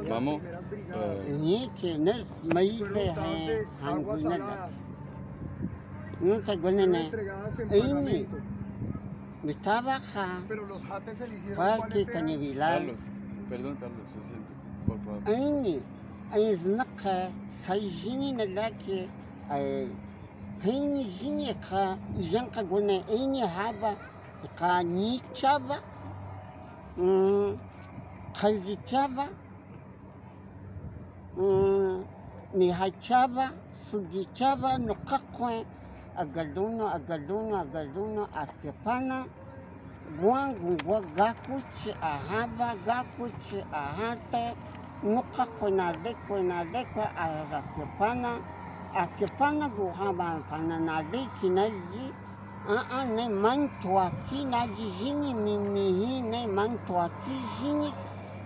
vamos. هني كناس ميلة هنقولنا نقول تقولنا إني متابعة فاكي كنبيلال Carlos, perdón, Carlos, lo siento, por favor. إني أيزنقة سيجيني نلاكي هيني جيني قا ينقى قلنا إني هابا قا نيتشابا قلجتشابا نهايتشابا سجيتشابا نقاقوين أقلدونو أكيبانا guangu gakuchi ahaba gakuchi ahate nuka kwena lekwa akipana guhaba pana naleki naji ne mantuaki naji jini mimihi ne mantuaki jini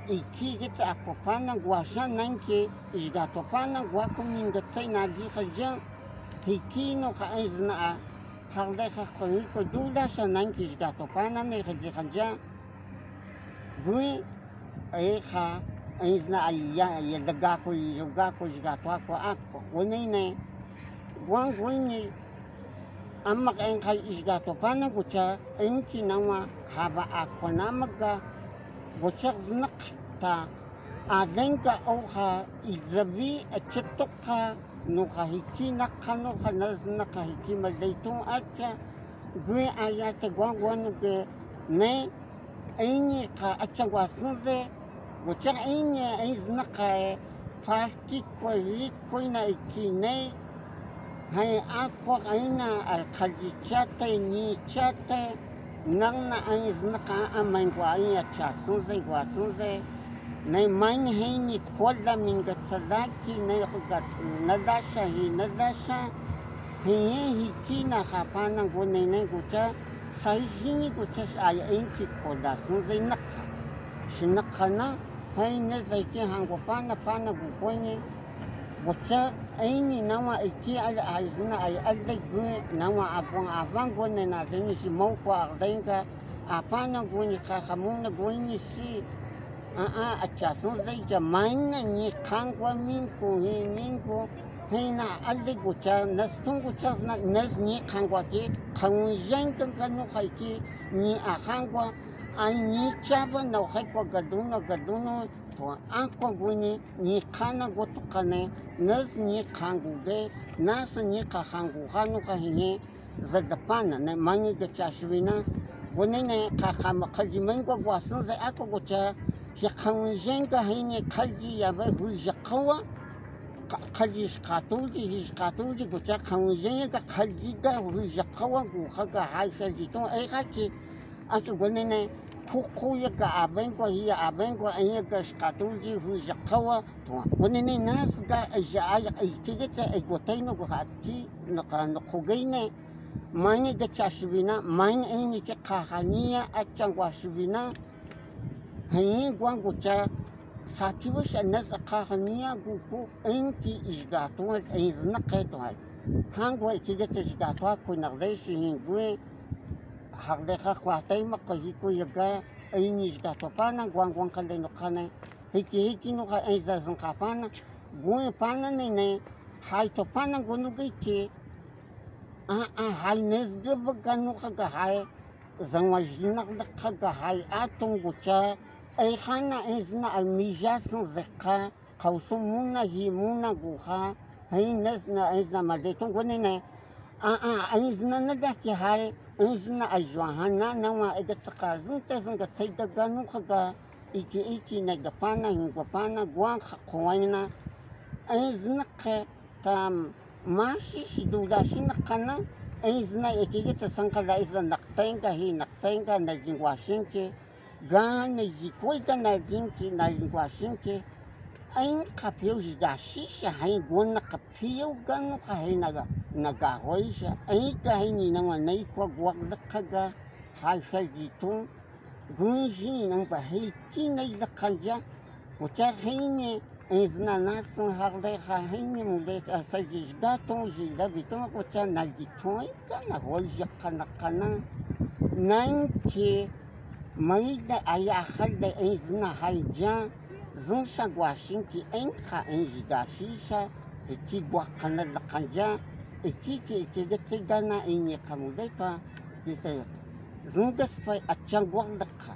ikigit akopana guasha nanke igatopana guakumingatsai naji khaja hikino khaizna Haldeja koniko dulda sanankis gato pana ne khanja gui eha izna ayya yelgako yugako gato ako wonine guini amma kan kai isgato pana gucha enki nawa haba akonamaga gucha znak ta adenka oha izabi achetoka nuka hiki nakano kanazna ka hiki malaiton acha gue ayate guanu ke ne ini ka acha guasunze gucha ini izna ka parki ko ina ikine hai akwa aina al khajichate ni chate nangna izna ka amain guaya chasunze guasunze Nei mein heini kolla minga tsadaki nei khugat nadasha hikina khapana gone nei gucha saijini gucha ay enki kolla sunze nakha shinakhana heine zaiki hangopana pana gukonye gucha aini nawa iki al aizna ay algu nawa abang gone na deni si moko ardenga apana gone khamuna gone si achasun zai jamaina ni kangwa minku hina alli gucha nastun gucha nas ni kangwa ki kangjen kanu khaiki ni akangwa ani chaba no khaiko gaduno to akwa guni ni kana gotukane nas ni kanguge nas ni khangu khanu khahini zadapana ne mani gachashwina gonene khama khajimengo gwasun zai akwa gucha Yakhanjenga hini kalji yabe hujakawa kalji skatuji gucha khanjenga kalji ga hujakawa guhaga haisha jito ekaki acho gonene kukuya ga abengo hiya abengo anya skatuji hujakawa to gonene nas ga aja ikigete egotaino guhati nakano kugeine mani ga chashbina mani eni ke khahania achangwa shbina Hei guangucha sakiwis anas kahania guku enki isgato izna qetoy hangwa ikigete isgato ko nagleshi hingue hagdeha kwatay maqahiku yaga ayni isgato pana guanguan kaleno kana hiki no ka izazan kapana gue pana ne haito pana gonugiki hay nesgab ganu khaga hay zanwajnak khaga hay atungucha ay khana izna almijasan zakka qawsumuna himuna guha hay nasna izna madetun gonene izna nadaki hay izna ajwahana nawa egatsaqazun tazanga saydaganu khaga iki nagapana hingapana guan khawina izna tam mashi shidudashin kana izna ikigita sankala izna naqtenga najingwashinke Gana zikoita na jingwashinke ain kapio jidashisha hain gona kapio gano kahin nagahoisha ain kahin nawa naikwa gwagdakaga haisha jitun gunji nang bahiki nailakanja ucha hain izna nasun harde hain mulet asajisgaton jilabiton ucha naljitun kana hoisha kana nanke Maida ayahal izna haija زنشا guashinki enka enjigashisha eki guakana lakanja eki getegana ini kamudepa dice zungas fai achangualaka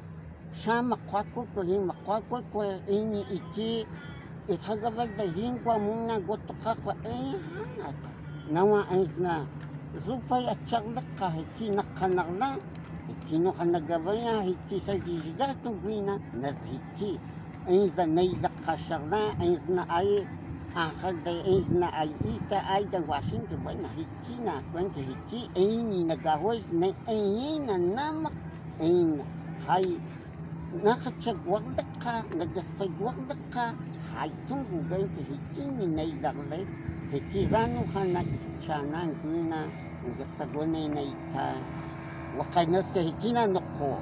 shama kwako ko hima kwako ko ini iki ikagabal da hingwa muna gotoka kwa hanata nawa aizna zufai achanglaka eki nakanagla eki no kanagabaya eki sa jigato gwina nazhiki إنزا نيلك خشرنا إنزنا أي آخر دي إنزنا أي إيتا أي دا واشين كبانا هيكينا كوانك هيكي إيني نجاوز إينا نامك إينا هاي ناخدشك وغلقا نجسفك وغلقا هاي تنغو جانك هيكيني نيلك لي هيكي زانو خانا إتشانان كوينا نجسفوني نيتا وقاي نسك هيكينا نقو